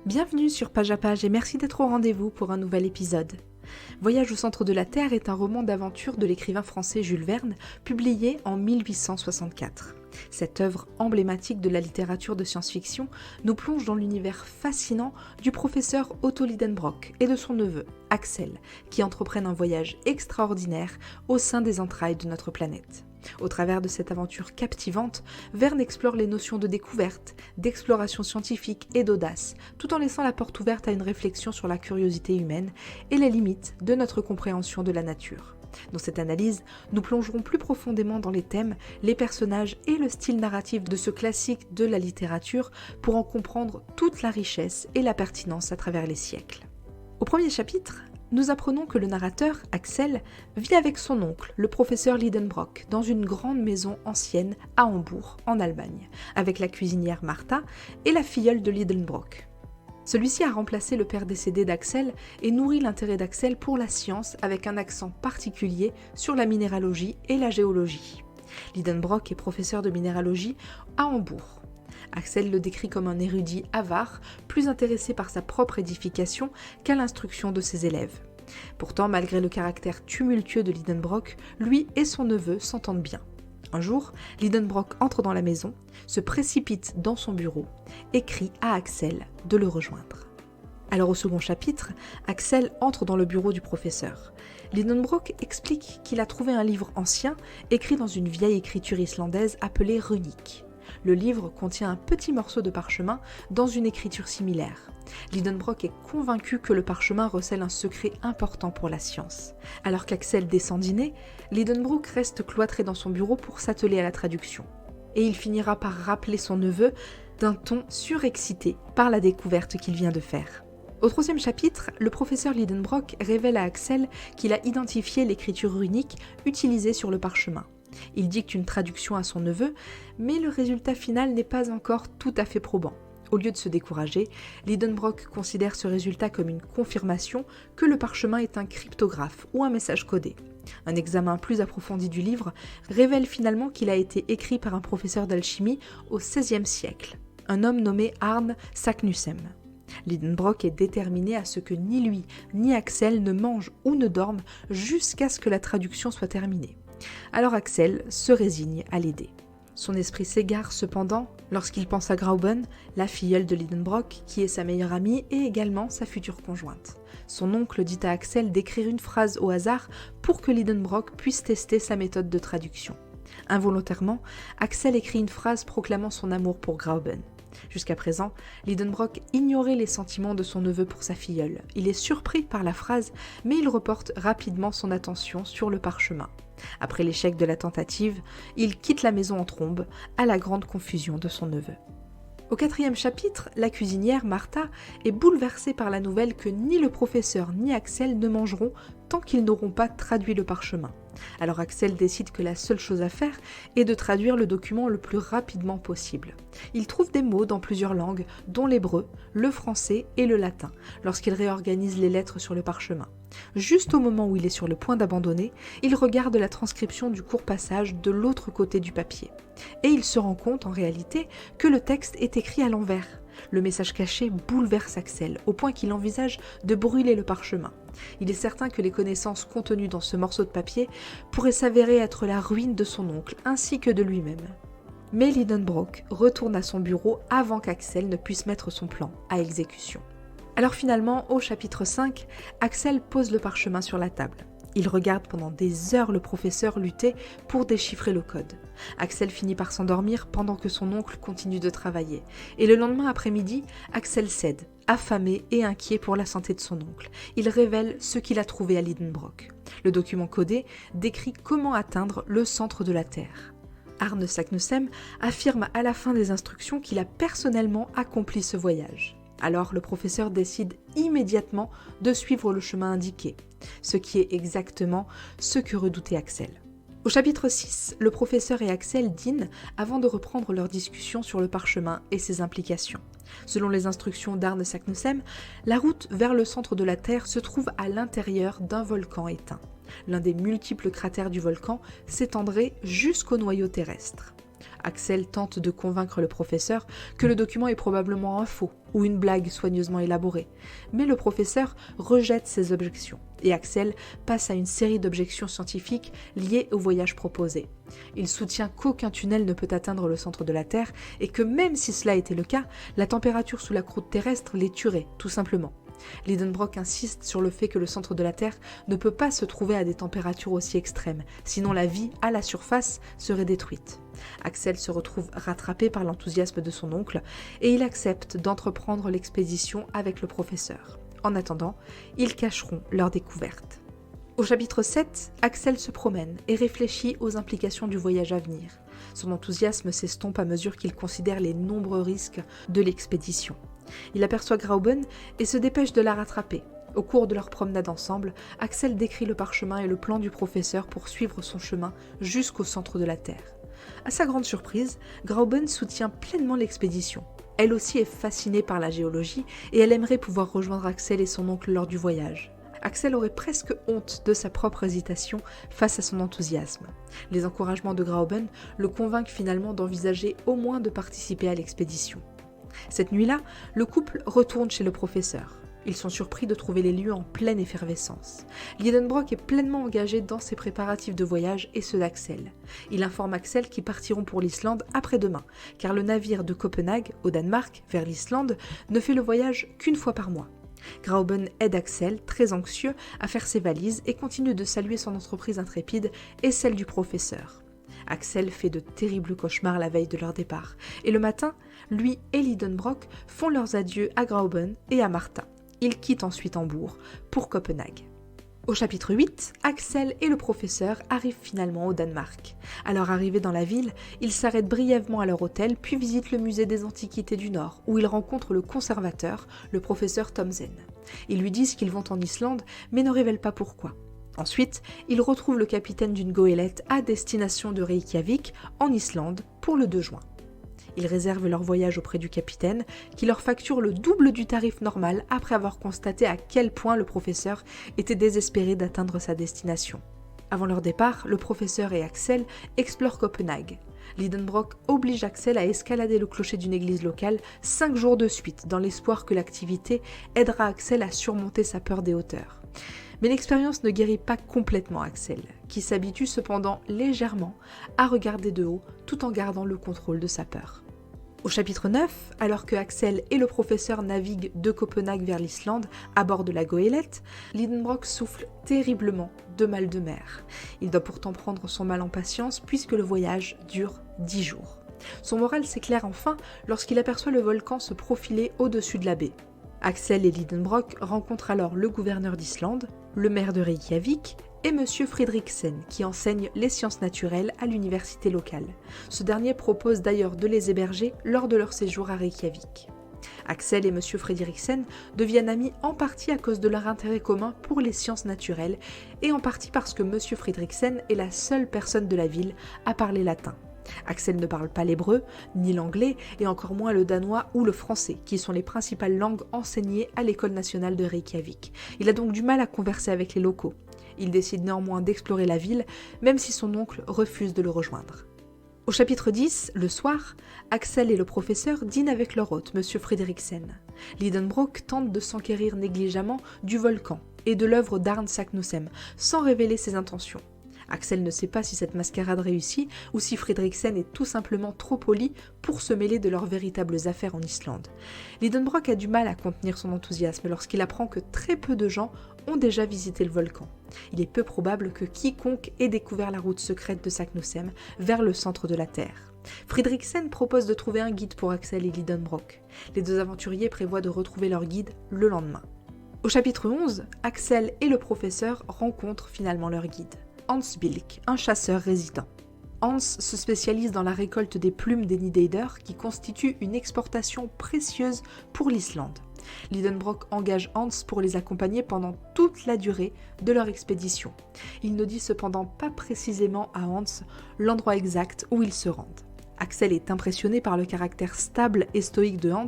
Bienvenue sur Page à Page et merci d'être au rendez-vous pour un nouvel épisode. Voyage au centre de la Terre est un roman d'aventure de l'écrivain français Jules Verne, publié en 1864. Cette œuvre emblématique de la littérature de science-fiction nous plonge dans l'univers fascinant du professeur Otto Lidenbrock et de son neveu, Axel, qui entreprennent un voyage extraordinaire au sein des entrailles de notre planète. Au travers de cette aventure captivante, Verne explore les notions de découverte, d'exploration scientifique et d'audace, tout en laissant la porte ouverte à une réflexion sur la curiosité humaine et les limites de notre compréhension de la nature. Dans cette analyse, nous plongerons plus profondément dans les thèmes, les personnages et le style narratif de ce classique de la littérature pour en comprendre toute la richesse et la pertinence à travers les siècles. Au premier chapitre, nous apprenons que le narrateur, Axel, vit avec son oncle, le professeur Lidenbrock, dans une grande maison ancienne à Hambourg, en Allemagne, avec la cuisinière Martha et la filleule de Lidenbrock. Celui-ci a remplacé le père décédé d'Axel et nourrit l'intérêt d'Axel pour la science avec un accent particulier sur la minéralogie et la géologie. Lidenbrock est professeur de minéralogie à Hambourg. Axel le décrit comme un érudit avare, plus intéressé par sa propre édification qu'à l'instruction de ses élèves. Pourtant, malgré le caractère tumultueux de Lidenbrock, lui et son neveu s'entendent bien. Un jour, Lidenbrock entre dans la maison, se précipite dans son bureau et crie à Axel de le rejoindre. Alors au second chapitre, Axel entre dans le bureau du professeur. Lidenbrock explique qu'il a trouvé un livre ancien, écrit dans une vieille écriture islandaise appelée runique. Le livre contient un petit morceau de parchemin dans une écriture similaire. Lidenbrock est convaincu que le parchemin recèle un secret important pour la science. Alors qu'Axel descend dîner, Lidenbrock reste cloîtré dans son bureau pour s'atteler à la traduction. Et il finira par rappeler son neveu d'un ton surexcité par la découverte qu'il vient de faire. Au troisième chapitre, le professeur Lidenbrock révèle à Axel qu'il a identifié l'écriture runique utilisée sur le parchemin. Il dicte une traduction à son neveu, mais le résultat final n'est pas encore tout à fait probant. Au lieu de se décourager, Lidenbrock considère ce résultat comme une confirmation que le parchemin est un cryptographe ou un message codé. Un examen plus approfondi du livre révèle finalement qu'il a été écrit par un professeur d'alchimie au XVIe siècle, un homme nommé Arne Saknussemm. Lidenbrock est déterminé à ce que ni lui ni Axel ne mangent ou ne dorment jusqu'à ce que la traduction soit terminée. Alors Axel se résigne à l'aider. Son esprit s'égare cependant lorsqu'il pense à Grauben, la filleule de Lidenbrock, qui est sa meilleure amie et également sa future conjointe. Son oncle dit à Axel d'écrire une phrase au hasard pour que Lidenbrock puisse tester sa méthode de traduction. Involontairement, Axel écrit une phrase proclamant son amour pour Grauben. Jusqu'à présent, Lidenbrock ignorait les sentiments de son neveu pour sa filleule. Il est surpris par la phrase, mais il reporte rapidement son attention sur le parchemin. Après l'échec de la tentative, il quitte la maison en trombe, à la grande confusion de son neveu. Au quatrième chapitre, la cuisinière Martha est bouleversée par la nouvelle que ni le professeur ni Axel ne mangeront tant qu'ils n'auront pas traduit le parchemin. Alors Axel décide que la seule chose à faire est de traduire le document le plus rapidement possible. Il trouve des mots dans plusieurs langues, dont l'hébreu, le français et le latin, lorsqu'il réorganise les lettres sur le parchemin. Juste au moment où il est sur le point d'abandonner, il regarde la transcription du court passage de l'autre côté du papier. Et il se rend compte en réalité que le texte est écrit à l'envers. Le message caché bouleverse Axel, au point qu'il envisage de brûler le parchemin. Il est certain que les connaissances contenues dans ce morceau de papier pourraient s'avérer être la ruine de son oncle, ainsi que de lui-même. Mais Lidenbrock retourne à son bureau avant qu'Axel ne puisse mettre son plan à exécution. Alors finalement, au chapitre 5, Axel pose le parchemin sur la table. Il regarde pendant des heures le professeur lutter pour déchiffrer le code. Axel finit par s'endormir pendant que son oncle continue de travailler. Et le lendemain après-midi, Axel cède, affamé et inquiet pour la santé de son oncle. Il révèle ce qu'il a trouvé à Lidenbrock. Le document codé décrit comment atteindre le centre de la Terre. Arne Saknussemm affirme à la fin des instructions qu'il a personnellement accompli ce voyage. Alors le professeur décide immédiatement de suivre le chemin indiqué, ce qui est exactement ce que redoutait Axel. Au chapitre 6, le professeur et Axel dînent avant de reprendre leur discussion sur le parchemin et ses implications. Selon les instructions d'Arne Saknussemm, la route vers le centre de la Terre se trouve à l'intérieur d'un volcan éteint. L'un des multiples cratères du volcan s'étendrait jusqu'au noyau terrestre. Axel tente de convaincre le professeur que le document est probablement un faux ou une blague soigneusement élaborée, mais le professeur rejette ses objections et Axel passe à une série d'objections scientifiques liées au voyage proposé. Il soutient qu'aucun tunnel ne peut atteindre le centre de la Terre et que même si cela était le cas, la température sous la croûte terrestre les tuerait, tout simplement. Lidenbrock insiste sur le fait que le centre de la Terre ne peut pas se trouver à des températures aussi extrêmes, sinon la vie à la surface serait détruite. Axel se retrouve rattrapé par l'enthousiasme de son oncle et il accepte d'entreprendre l'expédition avec le professeur. En attendant, ils cacheront leur découverte. Au chapitre 7, Axel se promène et réfléchit aux implications du voyage à venir. Son enthousiasme s'estompe à mesure qu'il considère les nombreux risques de l'expédition. Il aperçoit Grauben et se dépêche de la rattraper. Au cours de leur promenade ensemble, Axel décrit le parchemin et le plan du professeur pour suivre son chemin jusqu'au centre de la Terre. À sa grande surprise, Grauben soutient pleinement l'expédition. Elle aussi est fascinée par la géologie et elle aimerait pouvoir rejoindre Axel et son oncle lors du voyage. Axel aurait presque honte de sa propre hésitation face à son enthousiasme. Les encouragements de Grauben le convainquent finalement d'envisager au moins de participer à l'expédition. Cette nuit-là, le couple retourne chez le professeur. Ils sont surpris de trouver les lieux en pleine effervescence. Lidenbrock est pleinement engagé dans ses préparatifs de voyage et ceux d'Axel. Il informe Axel qu'ils partiront pour l'Islande après-demain, car le navire de Copenhague, au Danemark, vers l'Islande, ne fait le voyage qu'une fois par mois. Grauben aide Axel, très anxieux, à faire ses valises et continue de saluer son entreprise intrépide et celle du professeur. Axel fait de terribles cauchemars la veille de leur départ, et le matin, lui et Lidenbrock font leurs adieux à Grauben et à Martha. Ils quittent ensuite Hambourg pour Copenhague. Au chapitre 8, Axel et le professeur arrivent finalement au Danemark. À leur arrivée dans la ville, ils s'arrêtent brièvement à leur hôtel puis visitent le musée des Antiquités du Nord où ils rencontrent le conservateur, le professeur Thomsen. Ils lui disent qu'ils vont en Islande mais ne révèlent pas pourquoi. Ensuite, ils retrouvent le capitaine d'une goélette à destination de Reykjavik en Islande pour le 2 juin. Ils réservent leur voyage auprès du capitaine, qui leur facture le double du tarif normal après avoir constaté à quel point le professeur était désespéré d'atteindre sa destination. Avant leur départ, le professeur et Axel explorent Copenhague. Lidenbrock oblige Axel à escalader le clocher d'une église locale 5 jours de suite, dans l'espoir que l'activité aidera Axel à surmonter sa peur des hauteurs. Mais l'expérience ne guérit pas complètement Axel, qui s'habitue cependant légèrement à regarder de haut tout en gardant le contrôle de sa peur. Au chapitre 9, alors que Axel et le professeur naviguent de Copenhague vers l'Islande à bord de la goélette, Lidenbrock souffle terriblement de mal de mer. Il doit pourtant prendre son mal en patience puisque le voyage dure 10 jours. Son moral s'éclaire enfin lorsqu'il aperçoit le volcan se profiler au-dessus de la baie. Axel et Lidenbrock rencontrent alors le gouverneur d'Islande, le maire de Reykjavik et M. Fridriksen qui enseigne les sciences naturelles à l'université locale. Ce dernier propose d'ailleurs de les héberger lors de leur séjour à Reykjavik. Axel et M. Fridriksen deviennent amis en partie à cause de leur intérêt commun pour les sciences naturelles et en partie parce que M. Fridriksen est la seule personne de la ville à parler latin. Axel ne parle pas l'hébreu, ni l'anglais, et encore moins le danois ou le français, qui sont les principales langues enseignées à l'école nationale de Reykjavik. Il a donc du mal à converser avec les locaux. Il décide néanmoins d'explorer la ville, même si son oncle refuse de le rejoindre. Au chapitre 10, le soir, Axel et le professeur dînent avec leur hôte, M. Fridriksen. Lidenbrock tente de s'enquérir négligemment du volcan et de l'œuvre d'Arne Saknussemm, sans révéler ses intentions. Axel ne sait pas si cette mascarade réussit ou si Fridriksen est tout simplement trop poli pour se mêler de leurs véritables affaires en Islande. Lidenbrock a du mal à contenir son enthousiasme lorsqu'il apprend que très peu de gens ont déjà visité le volcan. Il est peu probable que quiconque ait découvert la route secrète de Saknussemm vers le centre de la Terre. Fridriksen propose de trouver un guide pour Axel et Lidenbrock. Les deux aventuriers prévoient de retrouver leur guide le lendemain. Au chapitre 11, Axel et le professeur rencontrent finalement leur guide. Hans Bilk, un chasseur résident. Hans se spécialise dans la récolte des plumes des Nideider qui constituent une exportation précieuse pour l'Islande. Lidenbrock engage Hans pour les accompagner pendant toute la durée de leur expédition. Il ne dit cependant pas précisément à Hans l'endroit exact où ils se rendent. Axel est impressionné par le caractère stable et stoïque de Hans,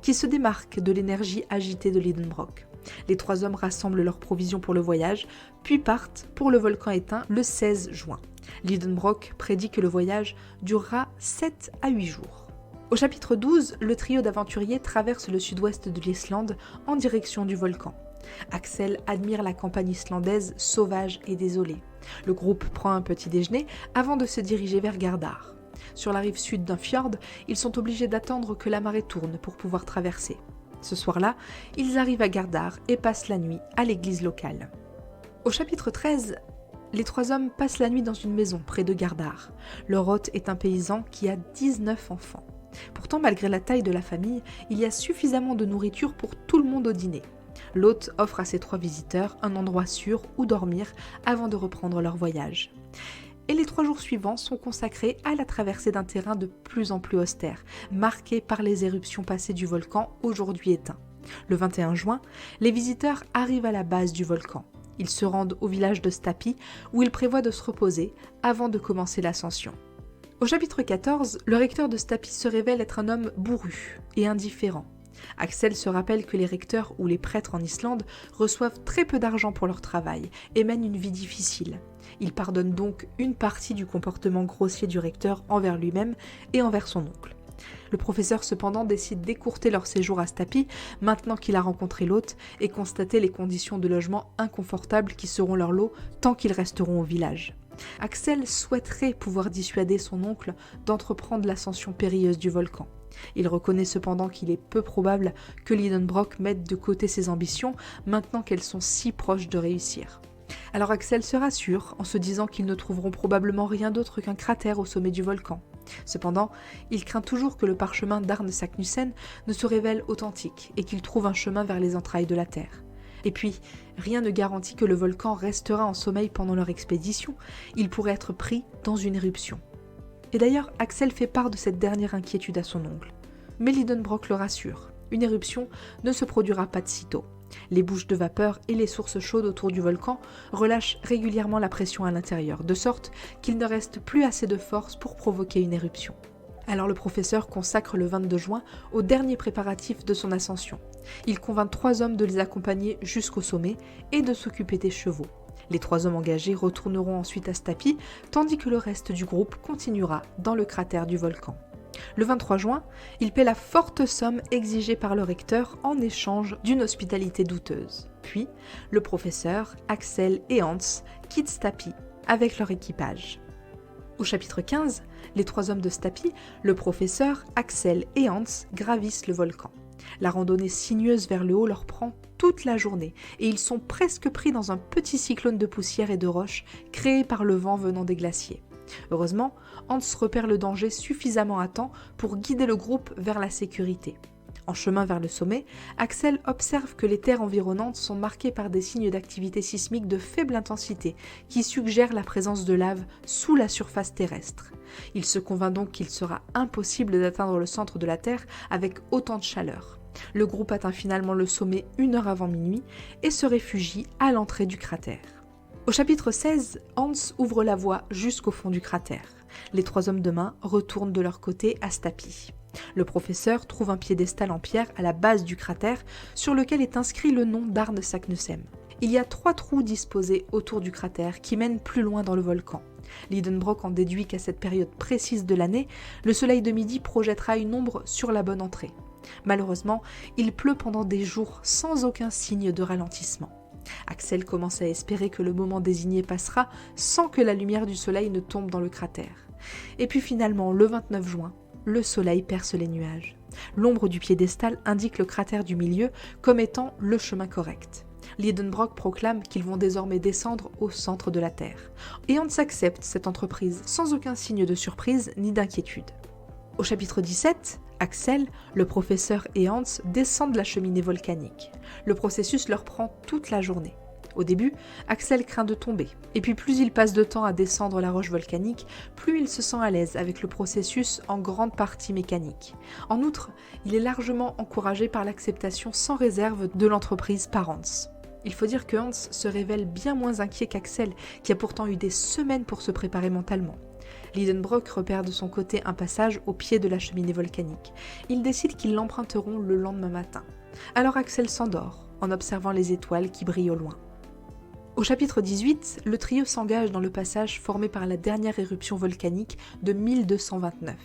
qui se démarque de l'énergie agitée de Lidenbrock. Les 3 hommes rassemblent leurs provisions pour le voyage, puis partent pour le volcan éteint le 16 juin. Lidenbrock prédit que le voyage durera 7 à 8 jours. Au chapitre 12, le trio d'aventuriers traverse le sud-ouest de l'Islande en direction du volcan. Axel admire la campagne islandaise sauvage et désolée. Le groupe prend un petit déjeuner avant de se diriger vers Gardar. Sur la rive sud d'un fjord, ils sont obligés d'attendre que la marée tourne pour pouvoir traverser. Ce soir-là, ils arrivent à Gardar et passent la nuit à l'église locale. Au chapitre 13, les 3 hommes passent la nuit dans une maison près de Gardar. Leur hôte est un paysan qui a 19 enfants. Pourtant, malgré la taille de la famille, il y a suffisamment de nourriture pour tout le monde au dîner. L'hôte offre à ses 3 visiteurs un endroit sûr où dormir avant de reprendre leur voyage. Et les 3 jours suivants sont consacrés à la traversée d'un terrain de plus en plus austère, marqué par les éruptions passées du volcan aujourd'hui éteint. Le 21 juin, les visiteurs arrivent à la base du volcan. Ils se rendent au village de Stapi où ils prévoient de se reposer avant de commencer l'ascension. Au chapitre 14, le recteur de Stapi se révèle être un homme bourru et indifférent. Axel se rappelle que les recteurs ou les prêtres en Islande reçoivent très peu d'argent pour leur travail et mènent une vie difficile. Il pardonne donc une partie du comportement grossier du recteur envers lui-même et envers son oncle. Le professeur cependant décide d'écourter leur séjour à Stapi maintenant qu'il a rencontré l'hôte et constaté les conditions de logement inconfortables qui seront leur lot tant qu'ils resteront au village. Axel souhaiterait pouvoir dissuader son oncle d'entreprendre l'ascension périlleuse du volcan. Il reconnaît cependant qu'il est peu probable que Lidenbrock mette de côté ses ambitions maintenant qu'elles sont si proches de réussir. Alors Axel se rassure en se disant qu'ils ne trouveront probablement rien d'autre qu'un cratère au sommet du volcan. Cependant, il craint toujours que le parchemin d'Arne Saknussemm ne se révèle authentique et qu'il trouve un chemin vers les entrailles de la Terre. Et puis, rien ne garantit que le volcan restera en sommeil pendant leur expédition, il pourrait être pris dans une éruption. Et d'ailleurs, Axel fait part de cette dernière inquiétude à son oncle. Mais Lidenbrock le rassure, une éruption ne se produira pas de sitôt. Les bouches de vapeur et les sources chaudes autour du volcan relâchent régulièrement la pression à l'intérieur, de sorte qu'il ne reste plus assez de force pour provoquer une éruption. Alors le professeur consacre le 22 juin aux derniers préparatifs de son ascension. Il convainc 3 hommes de les accompagner jusqu'au sommet et de s'occuper des chevaux. Les 3 hommes engagés retourneront ensuite à Stapi, tandis que le reste du groupe continuera dans le cratère du volcan. Le 23 juin, il paie la forte somme exigée par le recteur en échange d'une hospitalité douteuse. Puis, le professeur, Axel et Hans quittent Stapi avec leur équipage. Au chapitre 15, les 3 hommes de Stapi, le professeur, Axel et Hans gravissent le volcan. La randonnée sinueuse vers le haut leur prend toute la journée et ils sont presque pris dans un petit cyclone de poussière et de roches créé par le vent venant des glaciers. Heureusement, Hans repère le danger suffisamment à temps pour guider le groupe vers la sécurité. En chemin vers le sommet, Axel observe que les terres environnantes sont marquées par des signes d'activité sismique de faible intensité qui suggèrent la présence de lave sous la surface terrestre. Il se convainc donc qu'il sera impossible d'atteindre le centre de la Terre avec autant de chaleur. Le groupe atteint finalement le sommet 1 heure avant minuit et se réfugie à l'entrée du cratère. Au chapitre 16, Hans ouvre la voie jusqu'au fond du cratère. Les 3 hommes de main retournent de leur côté à Stapi. Le professeur trouve un piédestal en pierre à la base du cratère sur lequel est inscrit le nom d'Arne Saknussemm. Il y a 3 trous disposés autour du cratère qui mènent plus loin dans le volcan. Lidenbrock en déduit qu'à cette période précise de l'année, le soleil de midi projettera une ombre sur la bonne entrée. Malheureusement, il pleut pendant des jours sans aucun signe de ralentissement. Axel commence à espérer que le moment désigné passera sans que la lumière du soleil ne tombe dans le cratère. Et puis finalement, le 29 juin, le soleil perce les nuages. L'ombre du piédestal indique le cratère du milieu comme étant le chemin correct. Lidenbrock proclame qu'ils vont désormais descendre au centre de la Terre. Et Hans accepte cette entreprise sans aucun signe de surprise ni d'inquiétude. Au chapitre 17, Axel, le professeur et Hans descendent la cheminée volcanique. Le processus leur prend toute la journée. Au début, Axel craint de tomber, et puis plus il passe de temps à descendre la roche volcanique, plus il se sent à l'aise avec le processus en grande partie mécanique. En outre, il est largement encouragé par l'acceptation sans réserve de l'entreprise par Hans. Il faut dire que Hans se révèle bien moins inquiet qu'Axel, qui a pourtant eu des semaines pour se préparer mentalement. Lidenbrock repère de son côté un passage au pied de la cheminée volcanique. Ils décident qu'ils l'emprunteront le lendemain matin. Alors Axel s'endort en observant les étoiles qui brillent au loin. Au chapitre 18, le trio s'engage dans le passage formé par la dernière éruption volcanique de 1229.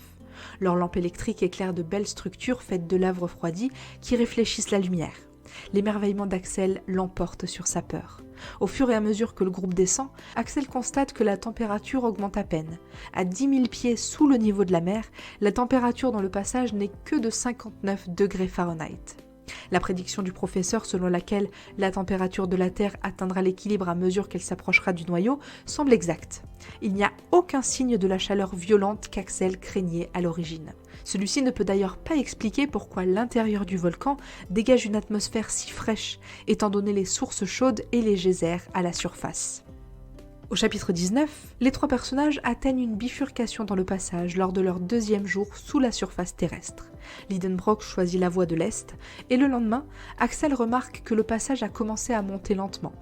Leurs lampes électriques éclairent de belles structures faites de lave refroidie qui réfléchissent la lumière. L'émerveillement d'Axel l'emporte sur sa peur. Au fur et à mesure que le groupe descend, Axel constate que la température augmente à peine. À 10 000 pieds sous le niveau de la mer, la température dans le passage n'est que de 59 degrés Fahrenheit. La prédiction du professeur selon laquelle la température de la Terre atteindra l'équilibre à mesure qu'elle s'approchera du noyau semble exacte. Il n'y a aucun signe de la chaleur violente qu'Axel craignait à l'origine. Celui-ci ne peut d'ailleurs pas expliquer pourquoi l'intérieur du volcan dégage une atmosphère si fraîche, étant donné les sources chaudes et les geysers à la surface. Au chapitre 19, les trois personnages atteignent une bifurcation dans le passage lors de leur deuxième jour sous la surface terrestre. Lidenbrock choisit la voie de l'Est, et le lendemain, Axel remarque que le passage a commencé à monter lentement.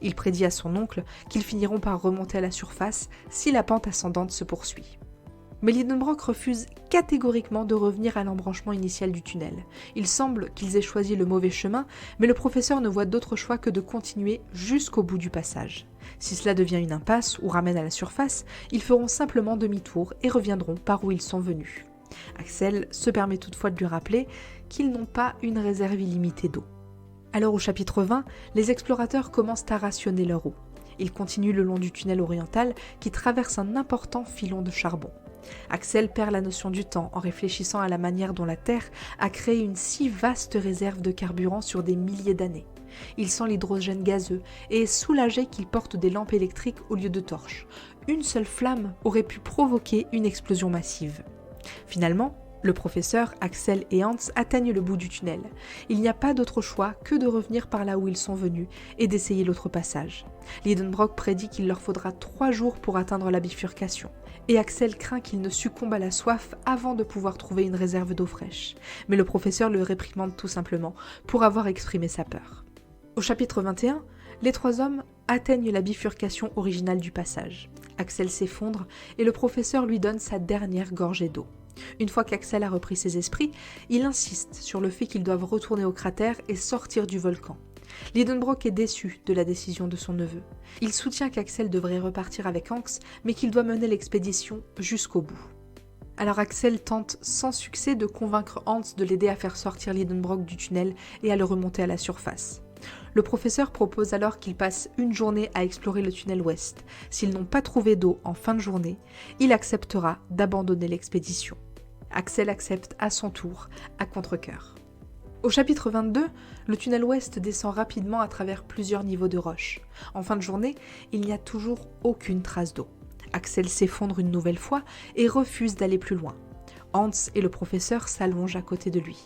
Il prédit à son oncle qu'ils finiront par remonter à la surface si la pente ascendante se poursuit. Mais Lidenbrock refuse catégoriquement de revenir à l'embranchement initial du tunnel. Il semble qu'ils aient choisi le mauvais chemin, mais le professeur ne voit d'autre choix que de continuer jusqu'au bout du passage. Si cela devient une impasse ou ramène à la surface, ils feront simplement demi-tour et reviendront par où ils sont venus. Axel se permet toutefois de lui rappeler qu'ils n'ont pas une réserve illimitée d'eau. Alors au chapitre 20, les explorateurs commencent à rationner leur eau. Ils continuent le long du tunnel oriental qui traverse un important filon de charbon. Axel perd la notion du temps en réfléchissant à la manière dont la Terre a créé une si vaste réserve de carburant sur des milliers d'années. Il sent l'hydrogène gazeux et est soulagé qu'il porte des lampes électriques au lieu de torches. Une seule flamme aurait pu provoquer une explosion massive. Finalement, le professeur, Axel et Hans atteignent le bout du tunnel. Il n'y a pas d'autre choix que de revenir par là où ils sont venus et d'essayer l'autre passage. Lidenbrock prédit qu'il leur faudra 3 jours pour atteindre la bifurcation. Et Axel craint qu'il ne succombe à la soif avant de pouvoir trouver une réserve d'eau fraîche. Mais le professeur le réprimande tout simplement pour avoir exprimé sa peur. Au chapitre 21, les 3 hommes atteignent la bifurcation originale du passage. Axel s'effondre et le professeur lui donne sa dernière gorgée d'eau. Une fois qu'Axel a repris ses esprits, il insiste sur le fait qu'ils doivent retourner au cratère et sortir du volcan. Lidenbrock est déçu de la décision de son neveu. Il soutient qu'Axel devrait repartir avec Hanks, mais qu'il doit mener l'expédition jusqu'au bout. Alors Axel tente sans succès de convaincre Hans de l'aider à faire sortir Lidenbrock du tunnel et à le remonter à la surface. Le professeur propose alors qu'ils passent une journée à explorer le tunnel ouest. S'ils n'ont pas trouvé d'eau en fin de journée, il acceptera d'abandonner l'expédition. Axel accepte à son tour, à contre-cœur. Au chapitre 22, le tunnel ouest descend rapidement à travers plusieurs niveaux de roches. En fin de journée, il n'y a toujours aucune trace d'eau. Axel s'effondre une nouvelle fois et refuse d'aller plus loin. Hans et le professeur s'allongent à côté de lui.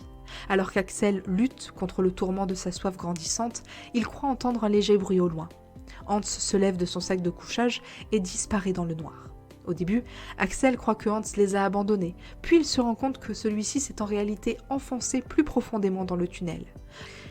Alors qu'Axel lutte contre le tourment de sa soif grandissante, il croit entendre un léger bruit au loin. Hans se lève de son sac de couchage et disparaît dans le noir. Au début, Axel croit que Hans les a abandonnés, puis il se rend compte que celui-ci s'est en réalité enfoncé plus profondément dans le tunnel.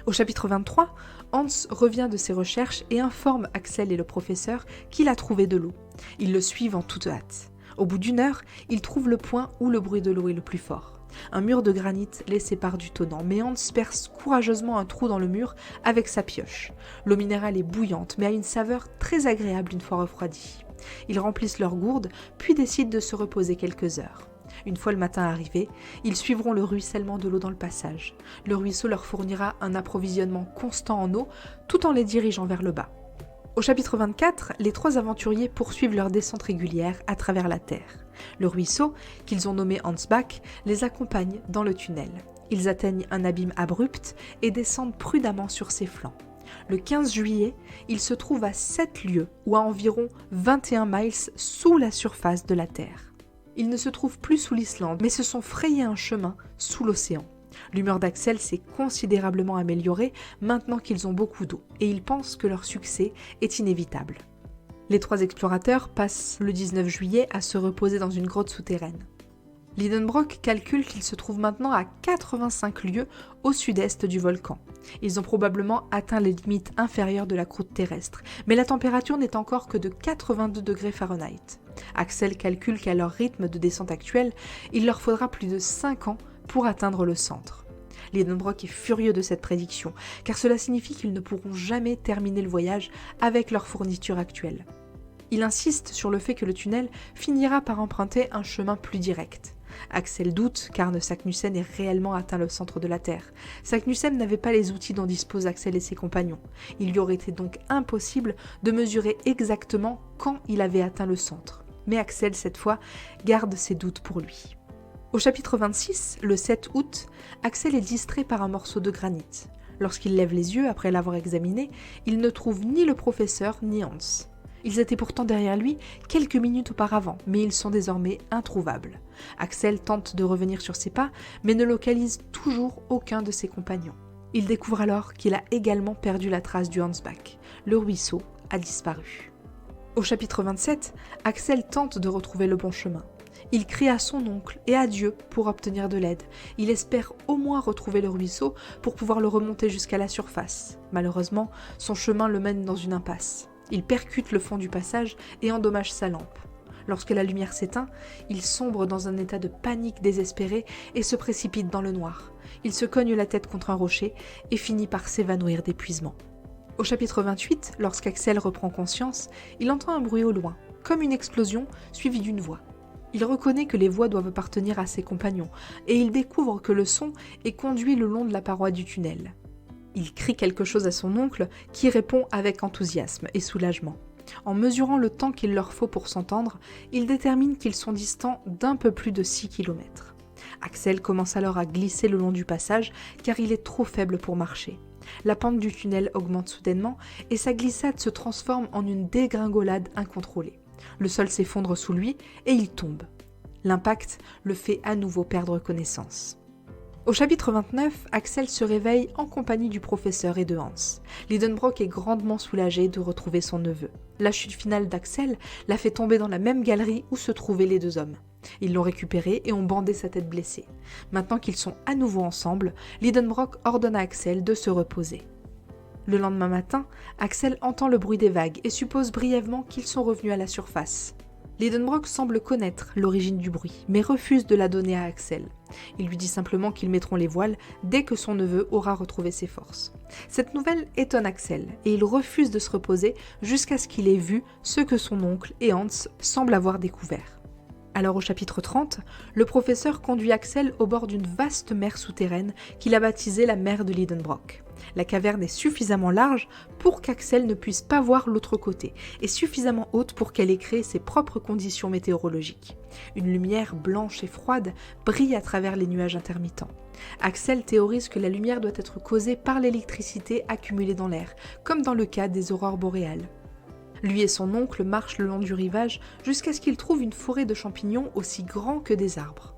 Au chapitre 23, Hans revient de ses recherches et informe Axel et le professeur qu'il a trouvé de l'eau. Ils le suivent en toute hâte. Au bout d'1 heure, ils trouvent le point où le bruit de l'eau est le plus fort. Un mur de granit les sépare du tonnant, mais Hans perce courageusement un trou dans le mur avec sa pioche. L'eau minérale est bouillante, mais a une saveur très agréable une fois refroidie. Ils remplissent leurs gourdes, puis décident de se reposer quelques heures. Une fois le matin arrivé, ils suivront le ruissellement de l'eau dans le passage. Le ruisseau leur fournira un approvisionnement constant en eau, tout en les dirigeant vers le bas. Au chapitre 24, les 3 aventuriers poursuivent leur descente régulière à travers la terre. Le ruisseau, qu'ils ont nommé Hansbach, les accompagne dans le tunnel. Ils atteignent un abîme abrupt et descendent prudemment sur ses flancs. Le 15 juillet, ils se trouvent à 7 lieues ou à environ 21 miles sous la surface de la Terre. Ils ne se trouvent plus sous l'Islande, mais se sont frayés un chemin sous l'océan. L'humeur d'Axel s'est considérablement améliorée maintenant qu'ils ont beaucoup d'eau, et ils pensent que leur succès est inévitable. Les 3 explorateurs passent le 19 juillet à se reposer dans une grotte souterraine. Lidenbrock calcule qu'il se trouve maintenant à 85 lieues au sud-est du volcan. Ils ont probablement atteint les limites inférieures de la croûte terrestre, mais la température n'est encore que de 82 degrés Fahrenheit. Axel calcule qu'à leur rythme de descente actuel, il leur faudra plus de 5 ans pour atteindre le centre. Lidenbrock est furieux de cette prédiction, car cela signifie qu'ils ne pourront jamais terminer le voyage avec leur fourniture actuelle. Il insiste sur le fait que le tunnel finira par emprunter un chemin plus direct. Axel doute car Saknussemm ait réellement atteint le centre de la Terre. Saknussemm n'avait pas les outils dont disposent Axel et ses compagnons. Il lui aurait été donc impossible de mesurer exactement quand il avait atteint le centre. Mais Axel, cette fois, garde ses doutes pour lui. Au chapitre 26, le 7 août, Axel est distrait par un morceau de granit. Lorsqu'il lève les yeux après l'avoir examiné, il ne trouve ni le professeur ni Hans. Ils étaient pourtant derrière lui quelques minutes auparavant, mais ils sont désormais introuvables. Axel tente de revenir sur ses pas, mais ne localise toujours aucun de ses compagnons. Il découvre alors qu'il a également perdu la trace du Hansbach. Le ruisseau a disparu. Au chapitre 27, Axel tente de retrouver le bon chemin. Il crie à son oncle et à Dieu pour obtenir de l'aide. Il espère au moins retrouver le ruisseau pour pouvoir le remonter jusqu'à la surface. Malheureusement, son chemin le mène dans une impasse. Il percute le fond du passage et endommage sa lampe. Lorsque la lumière s'éteint, il sombre dans un état de panique désespéré et se précipite dans le noir. Il se cogne la tête contre un rocher et finit par s'évanouir d'épuisement. Au chapitre 28, lorsqu'Axel reprend conscience, il entend un bruit au loin, comme une explosion suivie d'une voix. Il reconnaît que les voix doivent appartenir à ses compagnons et il découvre que le son est conduit le long de la paroi du tunnel. Il crie quelque chose à son oncle qui répond avec enthousiasme et soulagement. En mesurant le temps qu'il leur faut pour s'entendre, il détermine qu'ils sont distants d'un peu plus de 6 km. Axel commence alors à glisser le long du passage car il est trop faible pour marcher. La pente du tunnel augmente soudainement et sa glissade se transforme en une dégringolade incontrôlée. Le sol s'effondre sous lui et il tombe. L'impact le fait à nouveau perdre connaissance. Au chapitre 29, Axel se réveille en compagnie du professeur et de Hans. Lidenbrock est grandement soulagé de retrouver son neveu. La chute finale d'Axel l'a fait tomber dans la même galerie où se trouvaient les deux hommes. Ils l'ont récupéré et ont bandé sa tête blessée. Maintenant qu'ils sont à nouveau ensemble, Lidenbrock ordonne à Axel de se reposer. Le lendemain matin, Axel entend le bruit des vagues et suppose brièvement qu'ils sont revenus à la surface. Lidenbrock semble connaître l'origine du bruit, mais refuse de la donner à Axel. Il lui dit simplement qu'ils mettront les voiles dès que son neveu aura retrouvé ses forces. Cette nouvelle étonne Axel, et il refuse de se reposer jusqu'à ce qu'il ait vu ce que son oncle et Hans semblent avoir découvert. Alors au chapitre 30, le professeur conduit Axel au bord d'une vaste mer souterraine qu'il a baptisée la mer de Lidenbrock. La caverne est suffisamment large pour qu'Axel ne puisse pas voir l'autre côté et suffisamment haute pour qu'elle ait créé ses propres conditions météorologiques. Une lumière blanche et froide brille à travers les nuages intermittents. Axel théorise que la lumière doit être causée par l'électricité accumulée dans l'air, comme dans le cas des aurores boréales. Lui et son oncle marchent le long du rivage jusqu'à ce qu'ils trouvent une forêt de champignons aussi grands que des arbres.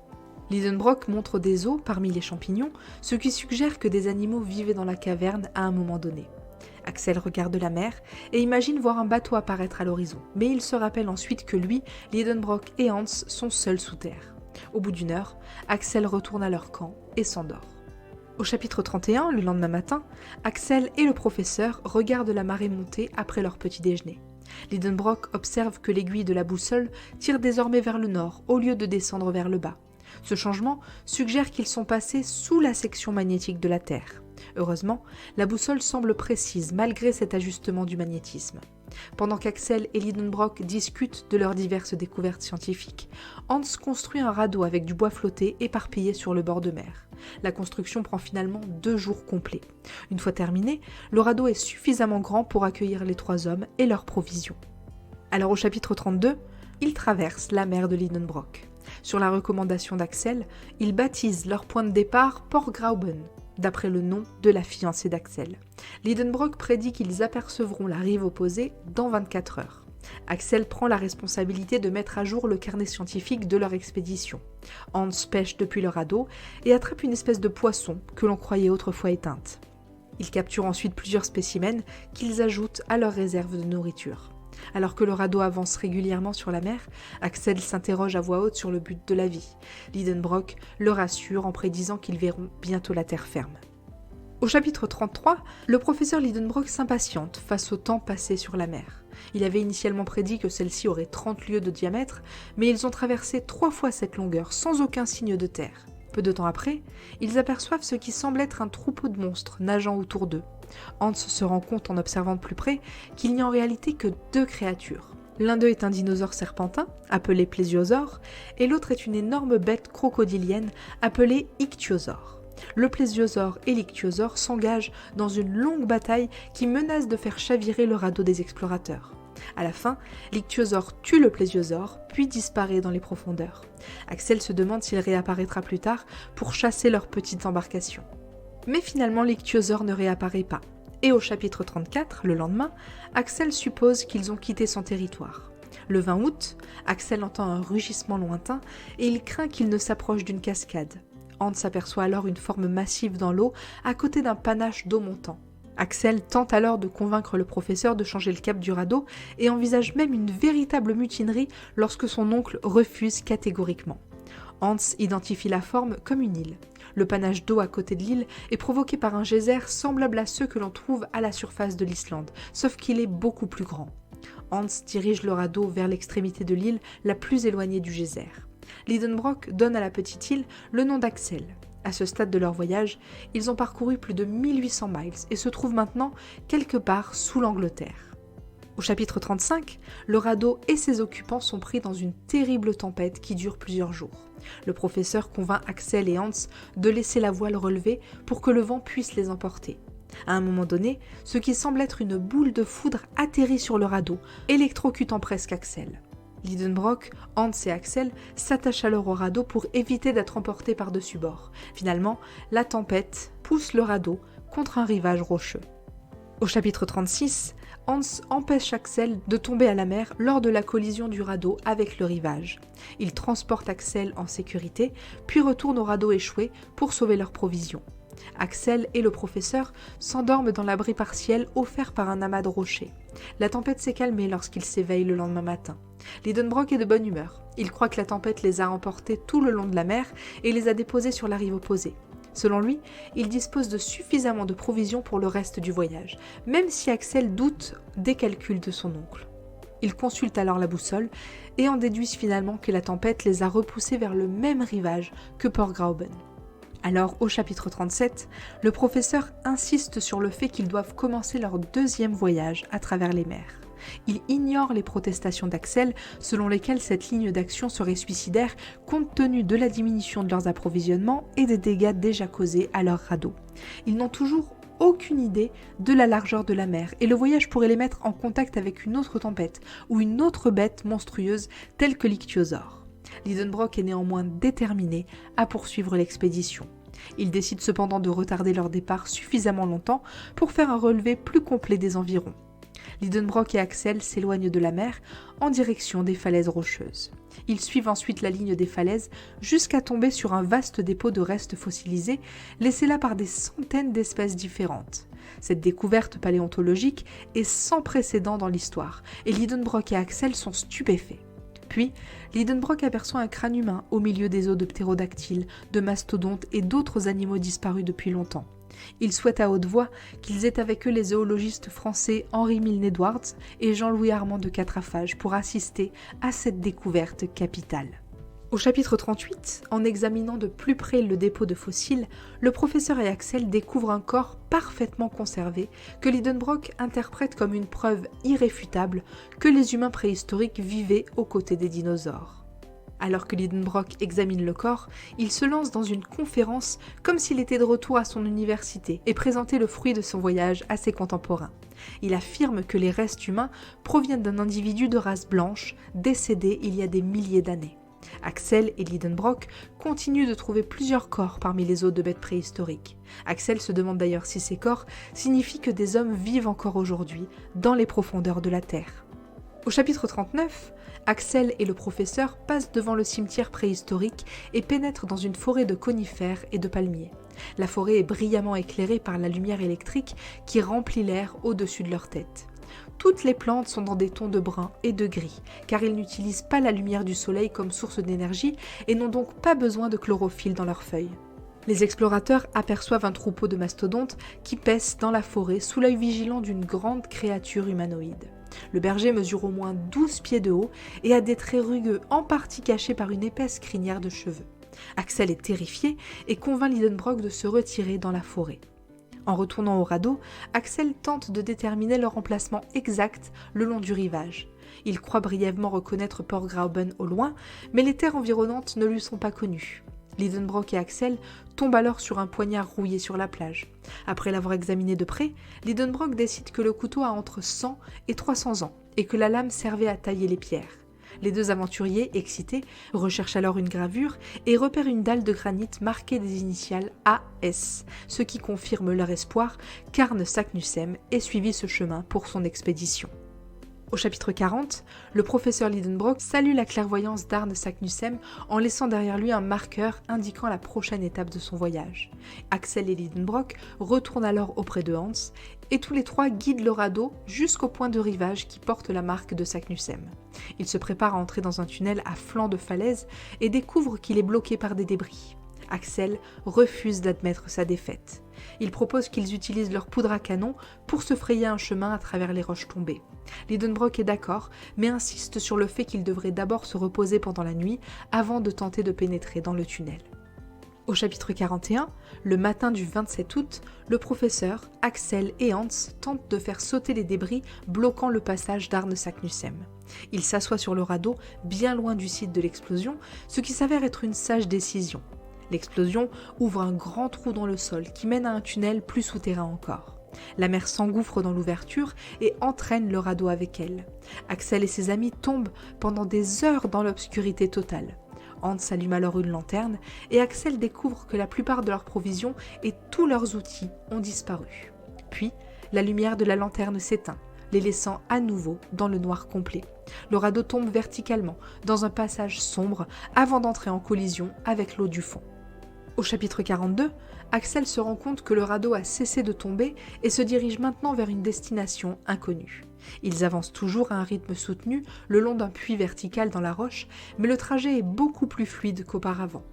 Lidenbrock montre des os parmi les champignons, ce qui suggère que des animaux vivaient dans la caverne à un moment donné. Axel regarde la mer et imagine voir un bateau apparaître à l'horizon, mais il se rappelle ensuite que lui, Lidenbrock et Hans sont seuls sous terre. Au bout d'une heure, Axel retourne à leur camp et s'endort. Au chapitre 31, le lendemain matin, Axel et le professeur regardent la marée monter après leur petit déjeuner. Lidenbrock observe que l'aiguille de la boussole tire désormais vers le nord au lieu de descendre vers le bas. Ce changement suggère qu'ils sont passés sous la section magnétique de la Terre. Heureusement, la boussole semble précise malgré cet ajustement du magnétisme. Pendant qu'Axel et Lidenbrock discutent de leurs diverses découvertes scientifiques, Hans construit un radeau avec du bois flotté éparpillé sur le bord de mer. La construction prend finalement 2 jours complets. Une fois terminé, le radeau est suffisamment grand pour accueillir les 3 hommes et leurs provisions. Alors au chapitre 32, ils traversent la mer de Lidenbrock. Sur la recommandation d'Axel, ils baptisent leur point de départ Port Grauben, d'après le nom de la fiancée d'Axel. Lidenbrock prédit qu'ils apercevront la rive opposée dans 24 heures. Axel prend la responsabilité de mettre à jour le carnet scientifique de leur expédition. Hans pêche depuis le radeau et attrape une espèce de poisson que l'on croyait autrefois éteinte. Ils capturent ensuite plusieurs spécimens qu'ils ajoutent à leur réserve de nourriture. Alors que le radeau avance régulièrement sur la mer, Axel s'interroge à voix haute sur le but de la vie. Lidenbrock le rassure en prédisant qu'ils verront bientôt la terre ferme. Au chapitre 33, le professeur Lidenbrock s'impatiente face au temps passé sur la mer. Il avait initialement prédit que celle-ci aurait 30 lieues de diamètre, mais ils ont traversé 3 fois cette longueur sans aucun signe de terre. Peu de temps après, ils aperçoivent ce qui semble être un troupeau de monstres nageant autour d'eux. Hans se rend compte en observant de plus près qu'il n'y a en réalité que 2 créatures. L'un d'eux est un dinosaure serpentin, appelé plésiosaure, et l'autre est une énorme bête crocodilienne, appelée ichthyosaure. Le plésiosaure et l'ichthyosaure s'engagent dans une longue bataille qui menace de faire chavirer le radeau des explorateurs. À la fin, l'ichthyosaure tue le plésiosaure, puis disparaît dans les profondeurs. Axel se demande s'il réapparaîtra plus tard pour chasser leur petite embarcation. Mais finalement, l'ichthyosaure ne réapparaît pas. Et au chapitre 34, le lendemain, Axel suppose qu'ils ont quitté son territoire. Le 20 août, Axel entend un rugissement lointain et il craint qu'il ne s'approche d'une cascade. Hans aperçoit alors une forme massive dans l'eau à côté d'un panache d'eau montant. Axel tente alors de convaincre le professeur de changer le cap du radeau et envisage même une véritable mutinerie lorsque son oncle refuse catégoriquement. Hans identifie la forme comme une île. Le panache d'eau à côté de l'île est provoqué par un geyser semblable à ceux que l'on trouve à la surface de l'Islande, sauf qu'il est beaucoup plus grand. Hans dirige le radeau vers l'extrémité de l'île la plus éloignée du geyser. Lidenbrock donne à la petite île le nom d'Axel. À ce stade de leur voyage, ils ont parcouru plus de 1800 miles et se trouvent maintenant quelque part sous l'Angleterre. Au chapitre 35, le radeau et ses occupants sont pris dans une terrible tempête qui dure plusieurs jours. Le professeur convainc Axel et Hans de laisser la voile relevée pour que le vent puisse les emporter. À un moment donné, ce qui semble être une boule de foudre atterrit sur le radeau, électrocutant presque Axel. Lidenbrock, Hans et Axel s'attachent alors au radeau pour éviter d'être emportés par-dessus bord. Finalement, la tempête pousse le radeau contre un rivage rocheux. Au chapitre 36, Hans empêche Axel de tomber à la mer lors de la collision du radeau avec le rivage. Il transporte Axel en sécurité, puis retourne au radeau échoué pour sauver leurs provisions. Axel et le professeur s'endorment dans l'abri partiel offert par un amas de rochers. La tempête s'est calmée lorsqu'ils s'éveillent le lendemain matin. Lidenbrock est de bonne humeur. Il croit que la tempête les a emportés tout le long de la mer et les a déposés sur la rive opposée. Selon lui, il dispose de suffisamment de provisions pour le reste du voyage, même si Axel doute des calculs de son oncle. Ils consultent alors la boussole et en déduisent finalement que la tempête les a repoussés vers le même rivage que Port Grauben. Alors, au chapitre 37, le professeur insiste sur le fait qu'ils doivent commencer leur deuxième voyage à travers les mers. Il ignore les protestations d'Axel, selon lesquelles cette ligne d'action serait suicidaire compte tenu de la diminution de leurs approvisionnements et des dégâts déjà causés à leur radeau. Ils n'ont toujours aucune idée de la largeur de la mer et le voyage pourrait les mettre en contact avec une autre tempête ou une autre bête monstrueuse telle que l'ichthyosaure. Lidenbrock est néanmoins déterminé à poursuivre l'expédition. Ils décident cependant de retarder leur départ suffisamment longtemps pour faire un relevé plus complet des environs. Lidenbrock et Axel s'éloignent de la mer en direction des falaises rocheuses. Ils suivent ensuite la ligne des falaises jusqu'à tomber sur un vaste dépôt de restes fossilisés laissés là par des centaines d'espèces différentes. Cette découverte paléontologique est sans précédent dans l'histoire et Lidenbrock et Axel sont stupéfaits. Puis, Lidenbrock aperçoit un crâne humain au milieu des os de ptérodactyles, de mastodontes et d'autres animaux disparus depuis longtemps. Il souhaite à haute voix qu'ils aient avec eux les zoologistes français Henri Milne-Edwards et Jean-Louis Armand de Quatrefages pour assister à cette découverte capitale. Au chapitre 38, en examinant de plus près le dépôt de fossiles, le professeur et Axel découvrent un corps parfaitement conservé que Lidenbrock interprète comme une preuve irréfutable que les humains préhistoriques vivaient aux côtés des dinosaures. Alors que Lidenbrock examine le corps, il se lance dans une conférence comme s'il était de retour à son université et présentait le fruit de son voyage à ses contemporains. Il affirme que les restes humains proviennent d'un individu de race blanche décédé il y a des milliers d'années. Axel et Lidenbrock continuent de trouver plusieurs corps parmi les os de bêtes préhistoriques. Axel se demande d'ailleurs si ces corps signifient que des hommes vivent encore aujourd'hui dans les profondeurs de la Terre. Au chapitre 39, Axel et le professeur passent devant le cimetière préhistorique et pénètrent dans une forêt de conifères et de palmiers. La forêt est brillamment éclairée par la lumière électrique qui remplit l'air au-dessus de leur tête. Toutes les plantes sont dans des tons de brun et de gris, car ils n'utilisent pas la lumière du soleil comme source d'énergie et n'ont donc pas besoin de chlorophylle dans leurs feuilles. Les explorateurs aperçoivent un troupeau de mastodontes qui paissent dans la forêt sous l'œil vigilant d'une grande créature humanoïde. Le berger mesure au moins 12 pieds de haut et a des traits rugueux en partie cachés par une épaisse crinière de cheveux. Axel est terrifié et convainc Lidenbrock de se retirer dans la forêt. En retournant au radeau, Axel tente de déterminer leur emplacement exact le long du rivage. Il croit brièvement reconnaître Port Graüben au loin, mais les terres environnantes ne lui sont pas connues. Lidenbrock et Axel tombent alors sur un poignard rouillé sur la plage. Après l'avoir examiné de près, Lidenbrock décide que le couteau a entre 100 et 300 ans et que la lame servait à tailler les pierres. Les deux aventuriers, excités, recherchent alors une gravure et repèrent une dalle de granit marquée des initiales AS, ce qui confirme leur espoir qu'Arne Saknussemm ait suivi ce chemin pour son expédition. Au chapitre 40, le professeur Lidenbrock salue la clairvoyance d'Arne Saknussemm en laissant derrière lui un marqueur indiquant la prochaine étape de son voyage. Axel et Lidenbrock retournent alors auprès de Hans et tous les trois guident le radeau jusqu'au point de rivage qui porte la marque de Saknussemm. Ils se préparent à entrer dans un tunnel à flanc de falaise et découvrent qu'il est bloqué par des débris. Axel refuse d'admettre sa défaite. Il propose qu'ils utilisent leur poudre à canon pour se frayer un chemin à travers les roches tombées. Lidenbrock est d'accord, mais insiste sur le fait qu'ils devraient d'abord se reposer pendant la nuit avant de tenter de pénétrer dans le tunnel. Au chapitre 41, le matin du 27 août, le professeur, Axel et Hans tentent de faire sauter les débris bloquant le passage d'Arne Saknussemm. Ils s'assoient sur le radeau, bien loin du site de l'explosion, ce qui s'avère être une sage décision. L'explosion ouvre un grand trou dans le sol qui mène à un tunnel plus souterrain encore. La mer s'engouffre dans l'ouverture et entraîne le radeau avec elle. Axel et ses amis tombent pendant des heures dans l'obscurité totale. Hans allume alors une lanterne et Axel découvre que la plupart de leurs provisions et tous leurs outils ont disparu. Puis, la lumière de la lanterne s'éteint, les laissant à nouveau dans le noir complet. Le radeau tombe verticalement dans un passage sombre avant d'entrer en collision avec l'eau du fond. Au chapitre 42, Axel se rend compte que le radeau a cessé de tomber et se dirige maintenant vers une destination inconnue. Ils avancent toujours à un rythme soutenu le long d'un puits vertical dans la roche, mais le trajet est beaucoup plus fluide qu'auparavant.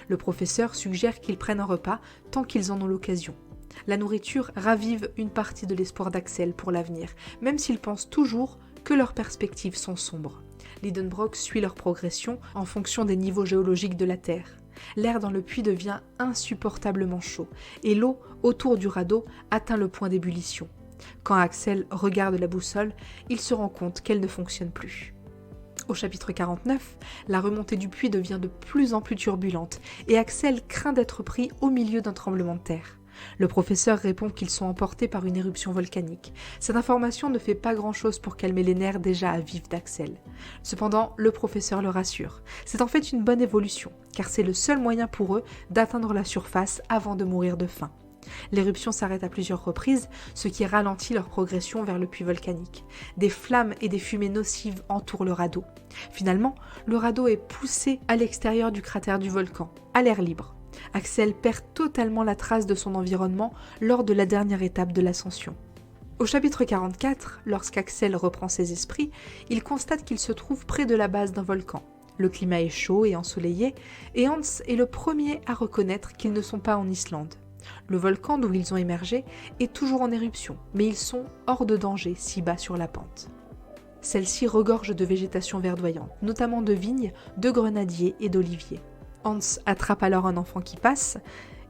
Le professeur suggère qu'ils prennent un repas tant qu'ils en ont l'occasion. La nourriture ravive une partie de l'espoir d'Axel pour l'avenir, même s'il pense toujours que leurs perspectives sont sombres. Lidenbrock suit leur progression en fonction des niveaux géologiques de la Terre. L'air dans le puits devient insupportablement chaud et l'eau autour du radeau atteint le point d'ébullition. Quand Axel regarde la boussole, il se rend compte qu'elle ne fonctionne plus. Au chapitre 49, la remontée du puits devient de plus en plus turbulente et Axel craint d'être pris au milieu d'un tremblement de terre. Le professeur répond qu'ils sont emportés par une éruption volcanique. Cette information ne fait pas grand-chose pour calmer les nerfs déjà à vif d'Axel. Cependant, le professeur le rassure. C'est en fait une bonne évolution, car c'est le seul moyen pour eux d'atteindre la surface avant de mourir de faim. L'éruption s'arrête à plusieurs reprises, ce qui ralentit leur progression vers le puits volcanique. Des flammes et des fumées nocives entourent le radeau. Finalement, le radeau est poussé à l'extérieur du cratère du volcan, à l'air libre. Axel perd totalement la trace de son environnement lors de la dernière étape de l'ascension. Au chapitre 44, lorsqu'Axel reprend ses esprits, il constate qu'il se trouve près de la base d'un volcan. Le climat est chaud et ensoleillé, et Hans est le premier à reconnaître qu'ils ne sont pas en Islande. Le volcan d'où ils ont émergé est toujours en éruption, mais ils sont hors de danger si bas sur la pente. Celle-ci regorge de végétation verdoyante, notamment de vignes, de grenadiers et d'oliviers. Hans attrape alors un enfant qui passe,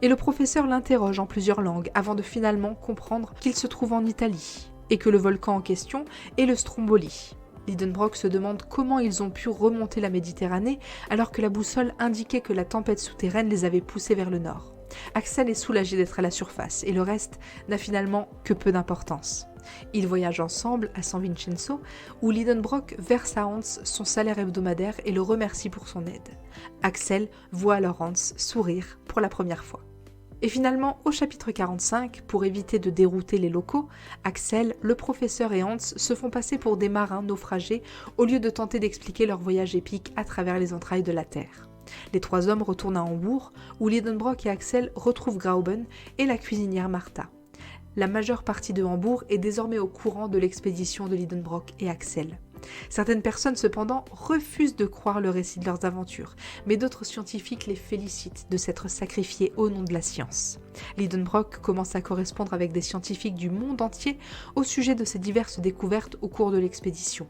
et le professeur l'interroge en plusieurs langues avant de finalement comprendre qu'il se trouve en Italie, et que le volcan en question est le Stromboli. Lidenbrock se demande comment ils ont pu remonter la Méditerranée alors que la boussole indiquait que la tempête souterraine les avait poussés vers le nord. Axel est soulagé d'être à la surface, et le reste n'a finalement que peu d'importance. Ils voyagent ensemble à San Vincenzo, où Lidenbrock verse à Hans son salaire hebdomadaire et le remercie pour son aide. Axel voit alors Hans sourire pour la première fois. Et finalement, au chapitre 45, pour éviter de dérouter les locaux, Axel, le professeur et Hans se font passer pour des marins naufragés au lieu de tenter d'expliquer leur voyage épique à travers les entrailles de la Terre. Les trois hommes retournent à Hambourg, où Lidenbrock et Axel retrouvent Graüben et la cuisinière Martha. la majeure partie de Hambourg est désormais au courant de l'expédition de Lidenbrock et Axel. Certaines personnes cependant refusent de croire le récit de leurs aventures, mais d'autres scientifiques les félicitent de s'être sacrifiés au nom de la science. Lidenbrock commence à correspondre avec des scientifiques du monde entier au sujet de ses diverses découvertes au cours de l'expédition.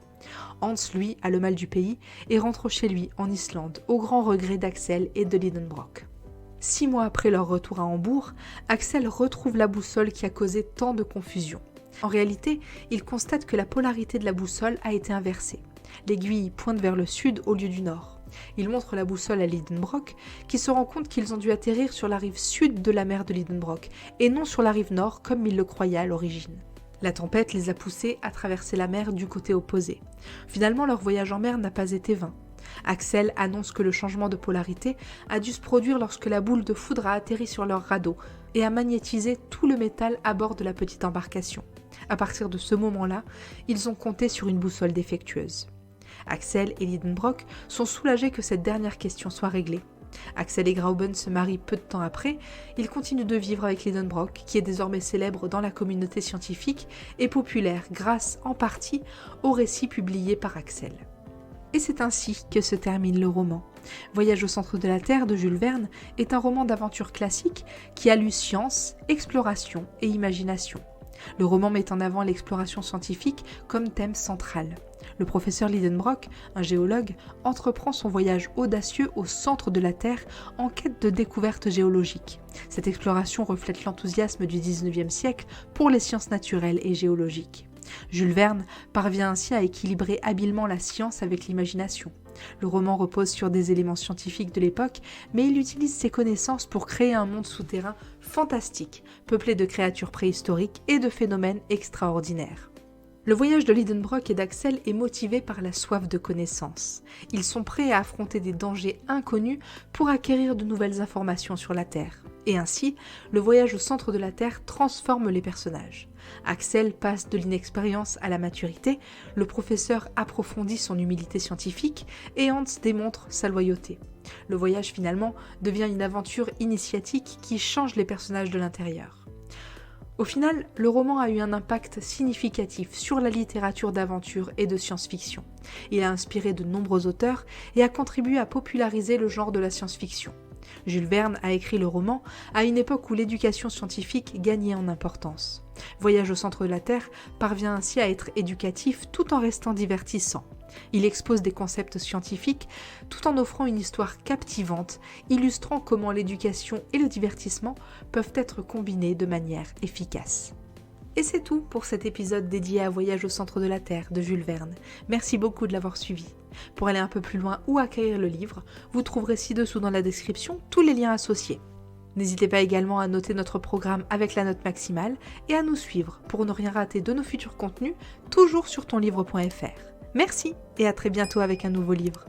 Hans, lui, a le mal du pays et rentre chez lui en Islande, au grand regret d'Axel et de Lidenbrock. 6 mois après leur retour à Hambourg, Axel retrouve la boussole qui a causé tant de confusion. En réalité, il constate que la polarité de la boussole a été inversée. L'aiguille pointe vers le sud au lieu du nord. Il montre la boussole à Lidenbrock, qui se rend compte qu'ils ont dû atterrir sur la rive sud de la mer de Lidenbrock, et non sur la rive nord comme il le croyait à l'origine. La tempête les a poussés à traverser la mer du côté opposé. Finalement, leur voyage en mer n'a pas été vain. Axel annonce que le changement de polarité a dû se produire lorsque la boule de foudre a atterri sur leur radeau et a magnétisé tout le métal à bord de la petite embarcation. À partir de ce moment-là, ils ont compté sur une boussole défectueuse. Axel et Lidenbrock sont soulagés que cette dernière question soit réglée. Axel et Grauben se marient peu de temps après, ils continuent de vivre avec Lidenbrock, qui est désormais célèbre dans la communauté scientifique et populaire grâce, en partie, aux récits publiés par Axel. Et c'est ainsi que se termine le roman. Voyage au centre de la Terre de Jules Verne est un roman d'aventure classique qui allie science, exploration et imagination. Le roman met en avant l'exploration scientifique comme thème central. Le professeur Lidenbrock, un géologue, entreprend son voyage audacieux au centre de la Terre en quête de découvertes géologiques. Cette exploration reflète l'enthousiasme du XIXe siècle pour les sciences naturelles et géologiques. Jules Verne parvient ainsi à équilibrer habilement la science avec l'imagination. Le roman repose sur des éléments scientifiques de l'époque, mais il utilise ses connaissances pour créer un monde souterrain fantastique, peuplé de créatures préhistoriques et de phénomènes extraordinaires. Le voyage de Lidenbrock et d'Axel est motivé par la soif de connaissance. Ils sont prêts à affronter des dangers inconnus pour acquérir de nouvelles informations sur la Terre. Et ainsi, le voyage au centre de la Terre transforme les personnages. Axel passe de l'inexpérience à la maturité, le professeur approfondit son humilité scientifique et Hans démontre sa loyauté. Le voyage finalement devient une aventure initiatique qui change les personnages de l'intérieur. Au final, le roman a eu un impact significatif sur la littérature d'aventure et de science-fiction. Il a inspiré de nombreux auteurs et a contribué à populariser le genre de la science-fiction. Jules Verne a écrit le roman à une époque où l'éducation scientifique gagnait en importance. Voyage au centre de la Terre parvient ainsi à être éducatif tout en restant divertissant. Il expose des concepts scientifiques tout en offrant une histoire captivante, illustrant comment l'éducation et le divertissement peuvent être combinés de manière efficace. Et c'est tout pour cet épisode dédié à Voyage au centre de la Terre de Jules Verne. Merci beaucoup de l'avoir suivi. Pour aller un peu plus loin ou acquérir le livre, vous trouverez ci-dessous dans la description tous les liens associés. N'hésitez pas également à noter notre programme avec la note maximale et à nous suivre pour ne rien rater de nos futurs contenus, toujours sur tonlivre.fr. Merci et à très bientôt avec un nouveau livre.